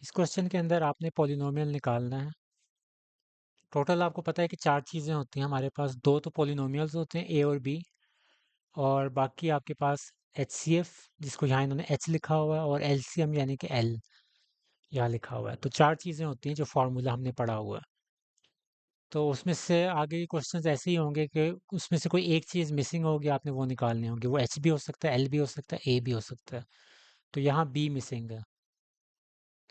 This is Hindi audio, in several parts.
इस क्वेश्चन के अंदर आपने पॉलिनोमियल निकालना है। टोटल आपको पता है कि चार चीज़ें होती हैं हमारे पास। दो तो पॉलिनोमियल्स होते हैं, ए और बी, और बाकी आपके पास एचसीएफ, जिसको यहाँ इन्होंने एच लिखा हुआ है, और एलसीएम यानी कि एल यहाँ लिखा हुआ है। तो चार चीज़ें होती हैं जो फार्मूला हमने पढ़ा हुआ है। तो उसमें से आगे के क्वेश्चंस ऐसे ही होंगे कि उसमें से कोई एक चीज़ मिसिंग होगी, आपने वो निकालनी होगी। वो एच भी हो सकता है, एल भी हो सकता है, ए भी हो सकता है। तो यहाँ बी मिसिंग है।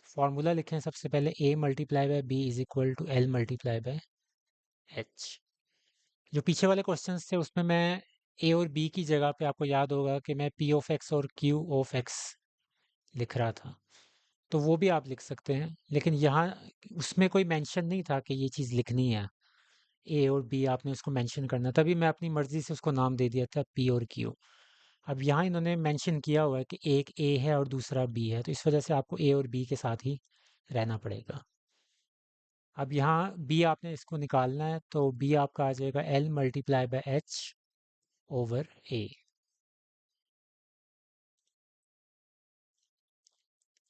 फार्मूला लिखें सबसे पहले, A multiply by B is equal to L multiply by H. जो पीछे वाले क्वेश्चंस थे उसमें मैं ए और बी की जगह पे, आपको याद होगा कि मैं पी ऑफ एक्स और क्यू ऑफ एक्स लिख रहा था, तो वो भी आप लिख सकते हैं। लेकिन यहाँ उसमें कोई मेंशन नहीं था कि ये चीज़ लिखनी है, ए और बी आपने उसको मेंशन करना, तभी मैं अपनी मर्जी से उसको नाम दे दिया था पी और क्यू। अब यहाँ इन्होंने मेंशन किया हुआ है कि एक ए है और दूसरा बी है, तो इस वजह से आपको ए और बी के साथ ही रहना पड़ेगा। अब यहाँ बी आपने इसको निकालना है, तो बी आपका आ जाएगा L multiply by H over A.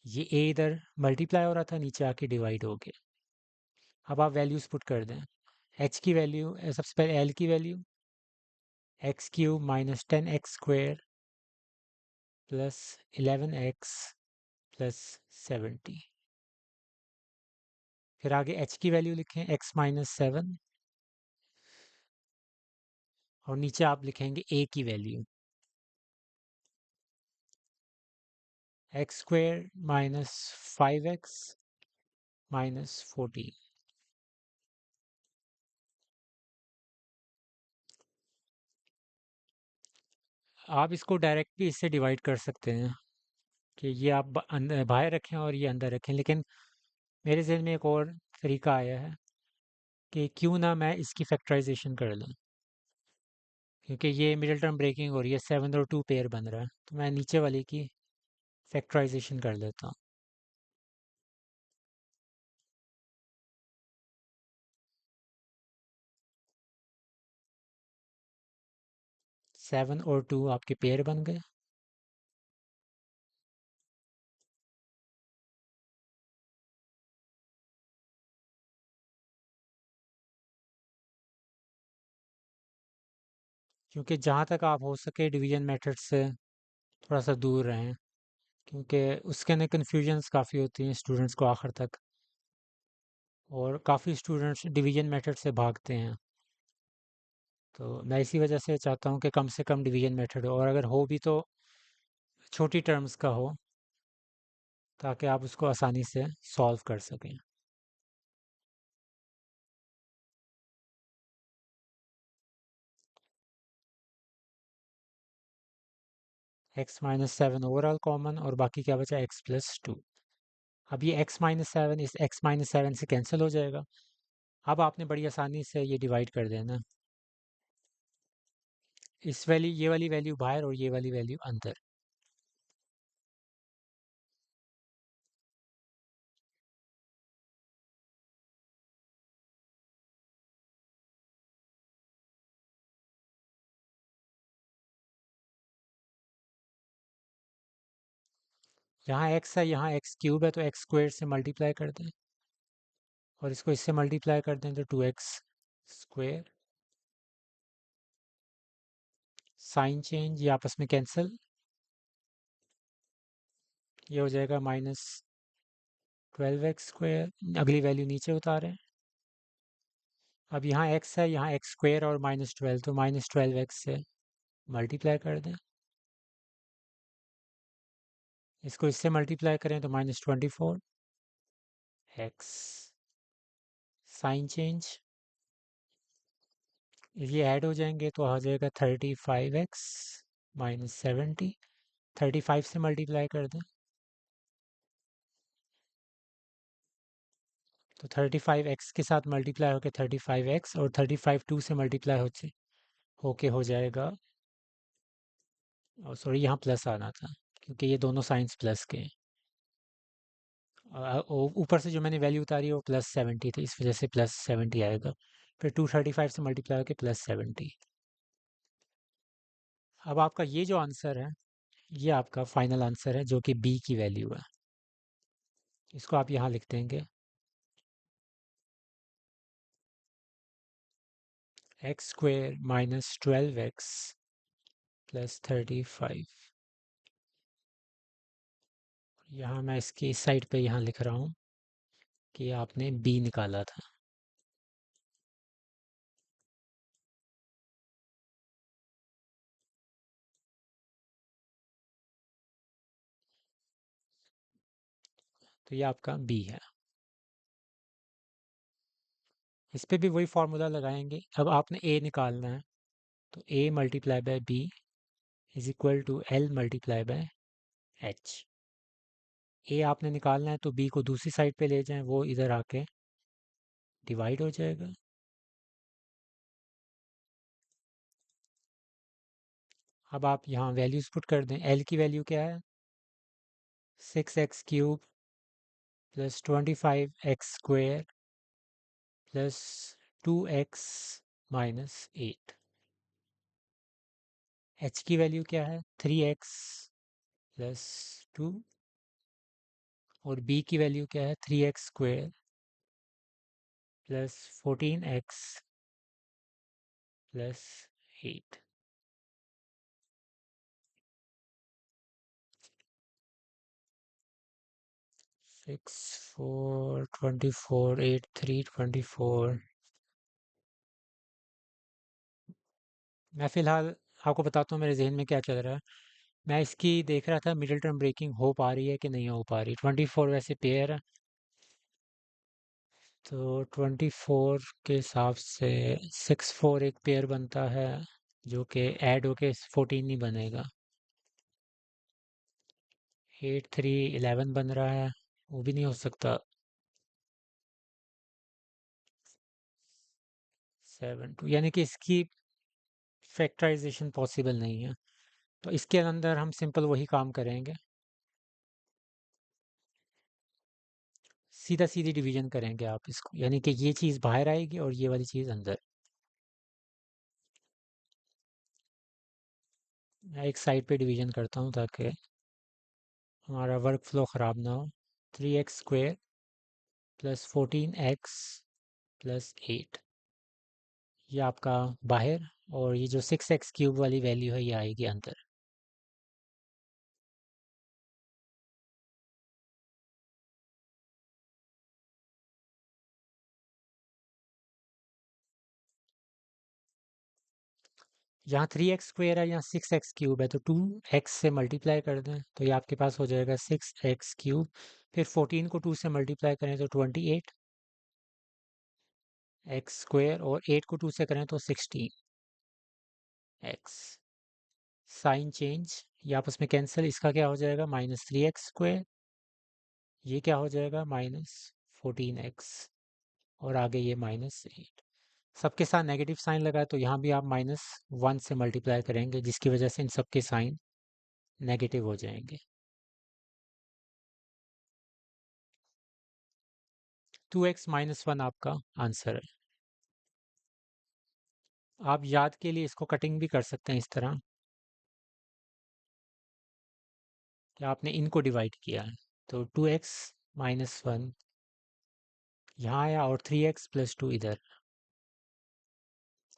ये ए इधर मल्टीप्लाई हो रहा था, नीचे आके डिवाइड हो गया। अब आप वैल्यूज पुट कर दें। एच की वैल्यू, सबसे पहले एल की value, x cube minus 10x² plus 11x plus 70। फिर आगे एच की वैल्यू लिखें, x-7, और नीचे आप लिखेंगे ए की value, x² minus 5x minus 14। आप इसको डायरेक्ट भी इससे डिवाइड कर सकते हैं कि ये आप अंदर बाहर रखें और ये अंदर रखें, लेकिन मेरे जहन में एक और तरीका आया है कि क्यों ना मैं इसकी फैक्टराइजेशन कर लूँ, क्योंकि ये मिडिल टर्म ब्रेकिंग हो रही है, 7 और 2 पेयर बन रहा है, तो मैं नीचे वाले की फैक्टराइजेशन कर लेता हूँ। 7 और 2 आपके पेयर बन गए। क्योंकि जहाँ तक आप हो सके डिवीजन मेथड से थोड़ा सा दूर रहें, क्योंकि उसके अंदर कन्फ्यूजन्स काफ़ी होती हैं स्टूडेंट्स को आखिर तक, और काफ़ी स्टूडेंट्स डिवीजन मेथड से भागते हैं। तो मैं इसी वजह से चाहता हूँ कि कम से कम डिवीजन मेथड हो, और अगर हो भी तो छोटी टर्म्स का हो, ताकि आप उसको आसानी से सॉल्व कर सकें। x-7 ओवरऑल कॉमन, और बाकी क्या बचा, x+2। अब ये x-7 इस x-7 से कैंसिल हो जाएगा। अब आपने बड़ी आसानी से ये डिवाइड कर देना, इस वैल्यू, ये वाली वैल्यू बाहर और ये वाली वैल्यू अंदर। यहाँ x है, यहाँ x³ है, तो x² से मल्टीप्लाई कर दें, और इसको इससे मल्टीप्लाई कर दें तो 2x²। साइन चेंज, ये आपस में कैंसिल, ये हो जाएगा -12x²। अगली वैल्यू नीचे उतारें। अब यहाँ x है, यहाँ x² और -12, तो -12x से मल्टीप्लाई कर दें। इसको इससे मल्टीप्लाई करें तो -24x। साइन चेंज, ये ऐड हो जाएंगे तो आ जाएगा 35x -70। 35 से मल्टीप्लाई कर दें तो 35x के साथ मल्टीप्लाई होकर 35x, और 35 2 से मल्टीप्लाई होके हो जाएगा, और सॉरी यहाँ प्लस आना था क्योंकि ये दोनों साइंस प्लस के हैं। ऊपर से जो मैंने वैल्यू उतारी है वो +70 थी, इस वजह से +70 आएगा। फिर 235 से मल्टीप्लाई होकर +70। अब आपका ये जो आंसर है, ये आपका फाइनल आंसर है, जो कि बी की वैल्यू है। इसको आप यहाँ लिख देंगे x square minus 12x plus 35। यहाँ मैं इसकी इस साइड पे यहाँ लिख रहा हूँ कि आपने b निकाला था। तो ये आपका b है। इस पे भी वही फार्मूला लगाएंगे। अब आपने a निकालना है, तो a multiply by b is equal to l multiply by h। a आपने निकालना है तो b को दूसरी साइड पे ले जाएं, वो इधर आके डिवाइड हो जाएगा। अब आप यहाँ वैल्यूज पुट कर दें। l की वैल्यू क्या है? 6x³ plus 25x² plus 2x minus 8। h की वैल्यू क्या है? 3x plus 2। और b की वैल्यू क्या है? 3x² plus 14x plus 8। 6 4 24 8 3 24। मैं फ़िलहाल आपको बताता हूँ मेरे जहन में क्या चल रहा है। मैं इसकी देख रहा था मिडिल टर्म ब्रेकिंग हो पा रही है कि नहीं हो पा रही। 24 वैसे पेयर है, तो 24 के हिसाब से 6 4 एक पेयर बनता है, जो कि ऐड होके 14 ही बनेगा। 8 3 11 बन रहा है, वो भी नहीं हो सकता। 7 2 यानी कि इसकी फैक्टराइजेशन पॉसिबल नहीं है। तो इसके अंदर हम सिंपल वही काम करेंगे, सीधा सीधी डिवीजन करेंगे आप इसको, यानी कि ये चीज़ बाहर आएगी और ये वाली चीज़ अंदर। मैं एक साइड पे डिवीजन करता हूँ ताकि हमारा वर्क फ्लो ख़राब ना हो। 3x² प्लस 14x प्लस 8, ये आपका बाहर, और ये जो 6x³ वाली वैल्यू है ये आएगी अंदर। यहाँ 3x² है, यहाँ 6x³ है, तो 2x से मल्टीप्लाई कर दें तो ये आपके पास हो जाएगा 6x³। फिर 14 को 2 से मल्टीप्लाई करें तो 28 एक्स स्क्वेयर, और 8 को 2 से करें तो 16 एक्स। साइन चेंज, ये आपस में कैंसिल, इसका क्या हो जाएगा? -3x²। ये क्या हो जाएगा? -14x। और आगे ये -8। सबके साथ नेगेटिव साइन लगाए तो यहाँ भी आप -1 से मल्टीप्लाई करेंगे, जिसकी वजह से इन सबके साइन नेगेटिव हो जाएंगे। 2x -1 आपका आंसर है। आप याद के लिए इसको कटिंग भी कर सकते हैं इस तरह कि आपने इनको डिवाइड किया है, तो 2x -1 यहाँ आया और 3x प्लस 2 इधर।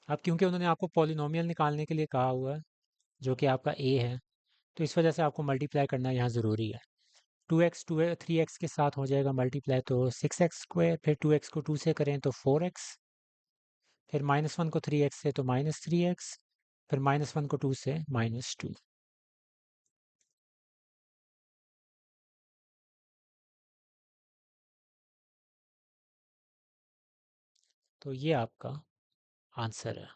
अब क्योंकि उन्होंने आपको पॉलिनोमियल निकालने के लिए कहा हुआ है, जो कि आपका a है, तो इस वजह से आपको मल्टीप्लाई करना यहाँ ज़रूरी है। 2x 3x के साथ हो जाएगा मल्टीप्लाई, तो 6x²। फिर 2x को 2 से करें तो 4x। फिर -1 को 3x से तो -3x। फिर -1 को 2 से -2। तो ये आपका आंसर है।